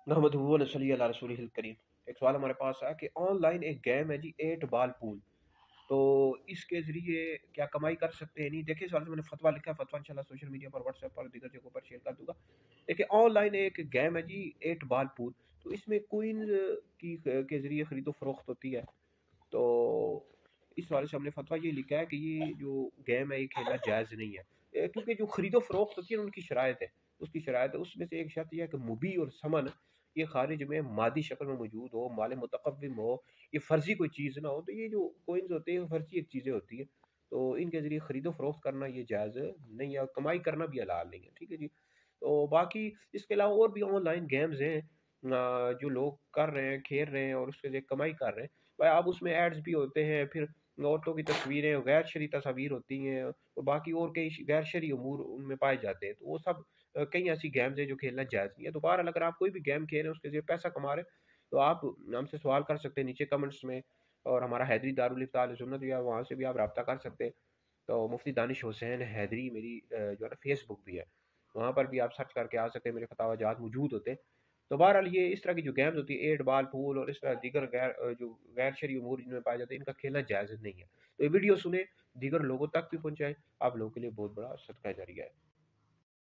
नहमदुहु व नसल्ली अला रसूलिहिल करीम। एक सवाल हमारे पास आया कि ऑनलाइन एक गेम है जी, 8 बॉल पूल। तो इसके ज़रिए क्या कमाई कर सकते हैं? नहीं, देखिए इस वाले से मैंने फतवा लिखा है, फतवा इंशाल्लाह सोशल मीडिया पर, व्हाट्सएप पर, दीगर जगहों पर शेयर कर दूँगा। देखिए ऑनलाइन एक गेम है जी, 8 बॉल पूल। तो इसमें कॉइन्स की के ज़रिए खरीदो फरोख्त होती है। तो इस वाले से हमने फतवा ये लिखा है कि ये जो गेम है ये खेलना जायज़ नहीं है। क्योंकि जो खरीदो फरोख्त होती है ना, उनकी शराइत है, उसकी शराइत है, उसमें से एक शर्त ये है कि मुबी और समन ये खारिज में मादी शक्ल में मौजूद हो, माल मुतकव्विम हो, ये फ़र्ज़ी कोई चीज़ ना हो। तो ये जो कॉइन्स होते हैं फ़र्ज़ी एक चीज़ें होती हैं, तो इनके ज़रिए खरीदो फरोख्त करना ये जायज़ नहीं है, और कमाई करना भी हलाल नहीं है। ठीक है जी। तो बाकी इसके अलावा और भी ऑनलाइन गेम्स हैं जो लोग कर रहे हैं, खेल रहे हैं और उसके लिए कमाई कर रहे हैं। भाई अब उसमें एड्स भी होते हैं, फिर औरतों की तस्वीरें, गैर शरई तस्वीर होती हैं, और बाकी और कई गैर शरई अमूर उनमें पाए जाते हैं। तो वो सब कई ऐसी गेम्स हैं जो खेलना जायज़ नहीं है। तो बहरहाल अगर आप कोई भी गेम खेल रहे हैं उसके ज़रिए पैसा कमा रहे हैं, तो आप हमसे सवाल कर सकते हैं नीचे कमेंट्स में, और हमारा हैदरी दारुल इफ्ता अहले सुन्नत भी है, वहाँ से भी आप राब्ता कर सकते हैं। तो मुफ्ती दानिश हुसैन हैदरी मेरी जो है ना फेसबुक भी है, वहाँ पर भी आप सर्च करके आ सकते हैं, मेरे फतावाजात मौजूद होते हैं। तो बहरहाल ये इस तरह की जो गेम्स होती है, 8 बॉल पूल और इस तरह दीगर जो गैर शरई अमूर जिनमें पाए जाते हैं, इनका खेलना जायज़ नहीं है। तो ये वीडियो सुने, दीगर लोगों तक भी पहुँचाएँ, आप लोगों के लिए बहुत बड़ा सदका जारिया है।